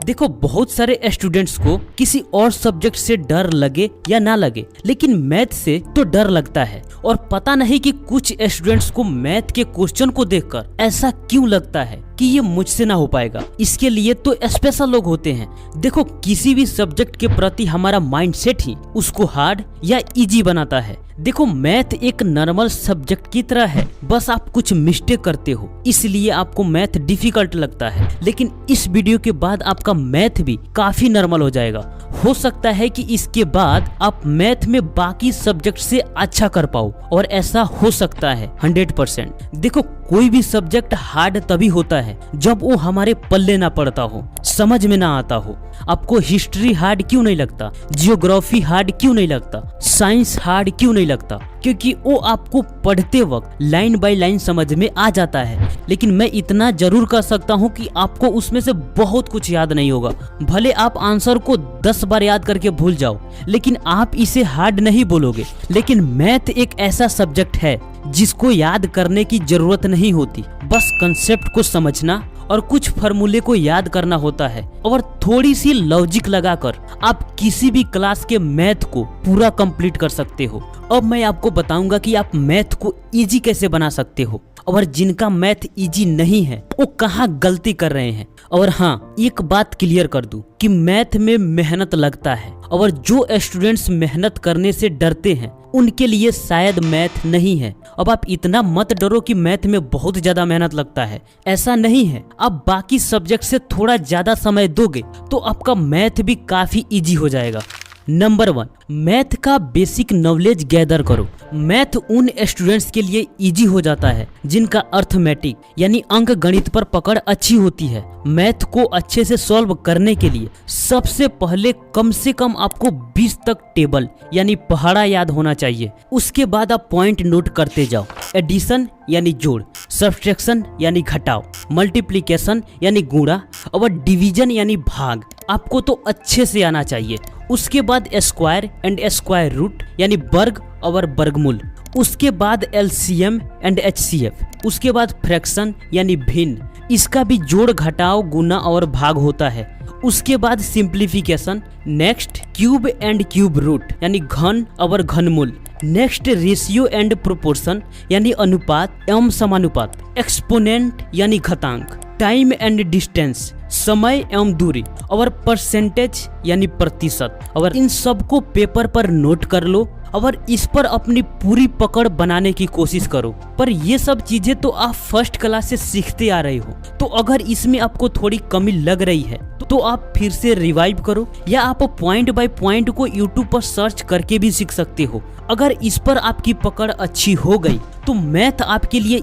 देखो बहुत सारे स्टूडेंट्स को किसी और सब्जेक्ट से डर लगे या ना लगे, लेकिन मैथ से तो डर लगता है। और पता नहीं कि कुछ स्टूडेंट्स को मैथ के क्वेश्चन को देखकर ऐसा क्यों लगता है कि ये मुझसे ना हो पाएगा। इसके लिए तो स्पेशल लोग होते हैं। देखो किसी भी सब्जेक्ट के प्रति हमारा माइंडसेट ही उसको हार्ड या इजी बनाता है। देखो मैथ एक नॉर्मल सब्जेक्ट की तरह है, बस आप कुछ मिस्टेक करते हो इसलिए आपको मैथ डिफिकल्ट लगता है। लेकिन इस वीडियो के बाद आपका मैथ भी काफी नॉर्मल हो जाएगा। हो सकता है कि इसके बाद आप मैथ में बाकी सब्जेक्ट से अच्छा कर पाओ, और ऐसा हो सकता है 100%। देखो कोई भी सब्जेक्ट हार्ड तभी होता है जब वो हमारे पल्ले ना पड़ता हो, समझ में ना आता हो। आपको हिस्ट्री हार्ड क्यों नहीं लगता, जियोग्राफी हार्ड क्यों नहीं लगता, साइंस हार्ड क्यों नहीं लगता? क्योंकि वो आपको पढ़ते वक्त लाइन बाय लाइन समझ में आ जाता है। लेकिन मैं इतना जरूर कर सकता हूँ कि आपको उसमें से बहुत कुछ याद नहीं होगा। भले आप आंसर को 10 बार याद करके भूल जाओ, लेकिन आप इसे हार्ड नहीं बोलोगे। लेकिन मैथ एक ऐसा सब्जेक्ट है जिसको याद करने की जरूरत नहीं होती, बस कंसेप्ट को समझना और कुछ फार्मूले को याद करना होता है, और थोड़ी सी लॉजिक लगाकर आप किसी भी क्लास के मैथ को पूरा कंप्लीट कर सकते हो। अब मैं आपको बताऊंगा कि आप मैथ को इजी कैसे बना सकते हो, और जिनका मैथ इजी नहीं है वो कहाँ गलती कर रहे हैं। और हाँ, एक बात क्लियर कर दूं कि मैथ में मेहनत लगता है, और जो स्टूडेंट्स मेहनत करने से डरते हैं उनके लिए शायद मैथ नहीं है। अब आप इतना मत डरो कि मैथ में बहुत ज्यादा मेहनत लगता है, ऐसा नहीं है। आप बाकी सब्जेक्ट से थोड़ा ज्यादा समय दोगे तो आपका मैथ भी काफी इजी हो जाएगा। नंबर 1, मैथ का बेसिक नॉलेज गैदर करो। मैथ उन स्टूडेंट्स के लिए इजी हो जाता है जिनका अर्थमेटिक यानी अंक गणित पर पकड़ अच्छी होती है। मैथ को अच्छे से सॉल्व करने के लिए सबसे पहले कम से कम आपको 20 तक टेबल यानी पहाड़ा याद होना चाहिए। उसके बाद आप पॉइंट नोट करते जाओ। एडिशन यानी जोड़, सब्ट्रैक्शन यानी घटाव, मल्टीप्लिकेशन यानी गुणा, और डिवीजन यानी भाग आपको तो अच्छे से आना चाहिए। उसके बाद स्क्वायर एंड स्क्वायर रूट यानी वर्ग और वर्गमूल। उसके बाद एलसीएम एंड एचसीएफ। उसके बाद फ्रैक्शन यानी भिन्न, इसका भी जोड़ घटाव गुना और भाग होता है। उसके बाद simplification. Next cube and cube root यानी घन और घनमूल। नेक्स्ट रेशियो एंड प्रोपोर्शन यानी अनुपात एवं समानुपात। एक्सपोनेंट यानी घातांक। टाइम एंड डिस्टेंस समय एवं दूरी, और परसेंटेज यानी प्रतिशत। और इन सबको पेपर पर नोट कर लो और इस पर अपनी पूरी पकड़ बनाने की कोशिश करो। पर ये सब चीजें तो आप फर्स्ट क्लास से सीखते आ रहे हो, तो अगर इसमें आपको थोड़ी कमी लग रही है तो आप फिर से रिवाइव करो, या आप पॉइंट बाय पॉइंट को यूट्यूब पर सर्च करके भी सीख सकते हो। अगर इस पर आपकी पकड़ अच्छी हो गई तो मैथ आपके लिए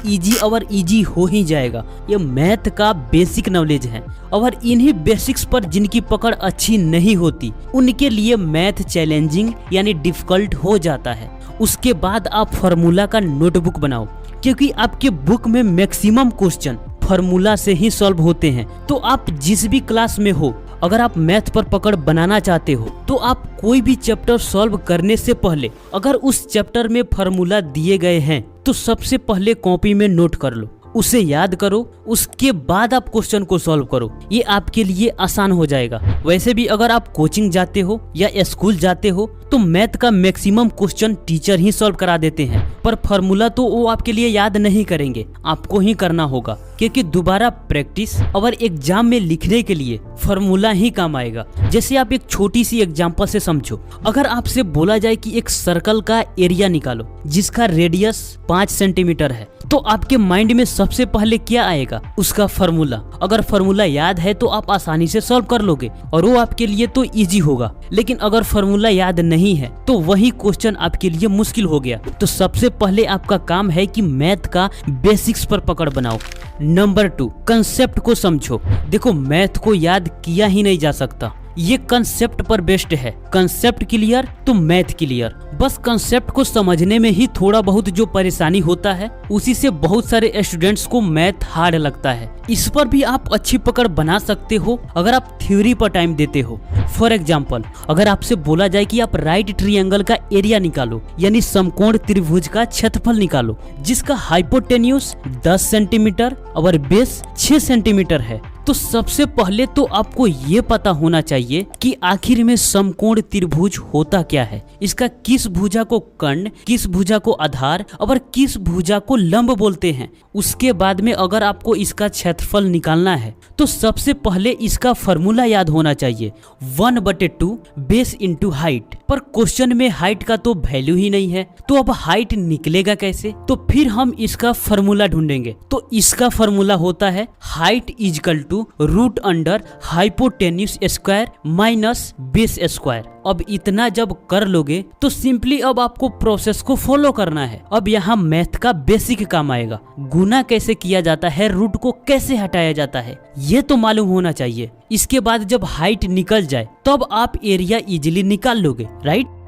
इजी और इजी हो ही जाएगा। ये मैथ का बेसिक नॉलेज है, और इन्हीं बेसिक्स पर जिनकी पकड़ अच्छी नहीं होती उनके लिए मैथ चैलेंजिंग यानी डिफिकल्ट हो जाता है। उसके बाद आप फार्मूला का नोटबुक बनाओ, क्योंकि आपके बुक में मैक्सिमम क्वेश्चन फार्मूला से ही सॉल्व होते हैं। तो आप जिस भी क्लास में हो, अगर आप मैथ पर पकड़ बनाना चाहते हो तो आप कोई भी चैप्टर सॉल्व करने से पहले अगर उस चैप्टर में फार्मूला दिए गए हैं तो सबसे पहले कॉपी में नोट कर लो, उसे याद करो, उसके बाद आप क्वेश्चन को सॉल्व करो। ये आपके लिए आसान हो जाएगा। वैसे भी अगर आप कोचिंग जाते हो या स्कूल जाते हो तो मैथ का मैक्सिमम क्वेश्चन टीचर ही सॉल्व करा देते हैं, पर फार्मूला तो वो आपके लिए याद नहीं करेंगे, आपको ही करना होगा। क्योंकि दोबारा प्रैक्टिस और एग्जाम में लिखने के लिए फार्मूला ही काम आएगा। जैसे आप एक छोटी सी एग्जांपल से समझो। अगर आपसे बोला जाए कि एक सर्कल का एरिया निकालो जिसका रेडियस 5 सेंटीमीटर है, तो आपके माइंड में सबसे पहले क्या आएगा? उसका फार्मूला। अगर फार्मूला याद है तो आप आसानी से सॉल्व कर लोगे और वो आपके लिए तो इजी होगा। लेकिन अगर फार्मूला याद नहीं है तो वही क्वेश्चन आपके लिए मुश्किल हो गया। तो सबसे पहले आपका काम है कि मैथ का बेसिक्स पर पकड़ बनाओ। नंबर 2, कंसेप्ट को समझो। देखो मैथ को याद किया ही नहीं जा सकता, ये कंसेप्ट पर बेस्ड है। कंसेप्ट क्लियर तो मैथ क्लियर। बस कंसेप्ट को समझने में ही थोड़ा बहुत जो परेशानी होता है उसी से बहुत सारे स्टूडेंट्स को मैथ हार्ड लगता है। इस पर भी आप अच्छी पकड़ बना सकते हो अगर आप थ्योरी पर टाइम देते हो। फॉर एग्जाम्पल, अगर आपसे बोला जाए कि आप राइट ट्रायंगल का एरिया निकालो यानी समकोण त्रिभुज का क्षेत्रफल निकालो जिसका हाइपोटेन्यूज 10 सेंटीमीटर और बेस 6 सेंटीमीटर है, तो सबसे पहले तो आपको ये पता होना चाहिए कि आखिर में समकोण त्रिभुज होता क्या है, इसका किस भुजा को कर्ण, किस भुजा को आधार और किस भुजा को लंब बोलते हैं। उसके बाद में अगर आपको इसका क्षेत्रफल निकालना है तो सबसे पहले इसका फॉर्मूला याद होना चाहिए 1/2 बेस इंटू हाइट। पर क्वेश्चन में हाइट का तो वैल्यू ही नहीं है, तो अब हाइट निकलेगा कैसे? तो फिर हम इसका फॉर्मूला ढूंढेंगे। तो इसका फॉर्मूला होता है height is equal to root under hypotenuse square minus base square. अब इतना जब कर लोगे तो सिंपली अब आपको प्रोसेस को फॉलो करना है। अब यहाँ मैथ का बेसिक काम आएगा, गुना कैसे किया जाता है, रूट को कैसे हटाया जाता है, ये तो मालूम होना चाहिए। इसके बाद जब हाइट निकल जाए तब आप एरिया इजीली निकाल लोगे, राइट।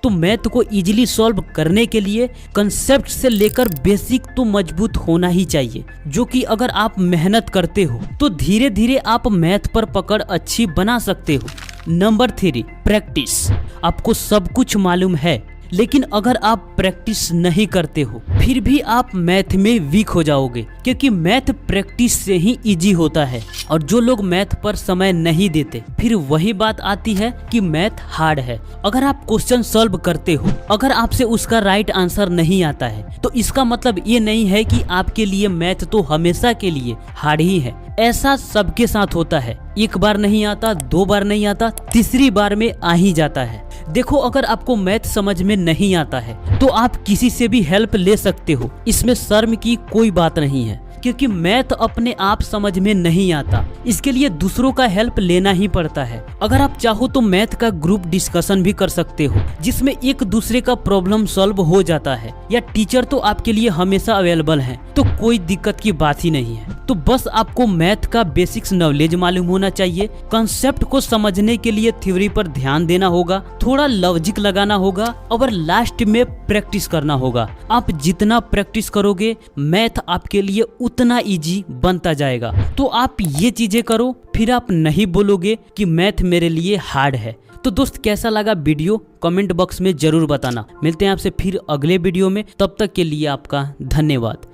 तो मैथ को इजीली सॉल्व करने के लिए कंसेप्ट से लेकर बेसिक तो मजबूत होना ही चाहिए, जो कि अगर आप मेहनत करते हो तो धीरे धीरे आप मैथ पर पकड़ अच्छी बना सकते हो। Number 3, practice. आपको सब कुछ मालूम है, लेकिन अगर आप प्रैक्टिस नहीं करते हो फिर भी आप मैथ में वीक हो जाओगे, क्योंकि मैथ प्रैक्टिस से ही इजी होता है। और जो लोग मैथ पर समय नहीं देते फिर वही बात आती है कि मैथ हार्ड है। अगर आप क्वेश्चन सॉल्व करते हो, अगर आपसे उसका राइट आंसर नहीं आता है तो इसका मतलब ये नहीं है कि आपके लिए मैथ तो हमेशा के लिए हार्ड ही है। ऐसा सबके साथ होता है, एक बार नहीं आता, 2 बार नहीं आता, तीसरी बार में आ ही जाता है। देखो, अगर आपको मैथ समझ में नहीं आता है तो आप किसी से भी हेल्प ले सकते हो, इसमें शर्म की कोई बात नहीं है, क्योंकि मैथ अपने आप समझ में नहीं आता, इसके लिए दूसरों का हेल्प लेना ही पड़ता है। अगर आप चाहो तो मैथ का ग्रुप डिस्कशन भी कर सकते हो, जिसमें एक दूसरे का प्रॉब्लम सॉल्व हो जाता है, या टीचर तो आपके लिए हमेशा अवेलेबल है, तो कोई दिक्कत की बात ही नहीं है। तो बस आपको मैथ का बेसिक्स नॉलेज मालूम होना चाहिए। कंसेप्ट को समझने के लिए थ्योरी पर ध्यान देना होगा, थोड़ा लॉजिक लगाना होगा और लास्ट में प्रैक्टिस करना होगा। आप जितना प्रैक्टिस करोगे मैथ आपके लिए उतना इजी बनता जाएगा। तो आप ये चीजें करो, फिर आप नहीं बोलोगे कि मैथ मेरे लिए हार्ड है। तो दोस्त, कैसा लगा वीडियो कमेंट बॉक्स में जरूर बताना। मिलते हैं आपसे फिर अगले वीडियो में, तब तक के लिए आपका धन्यवाद।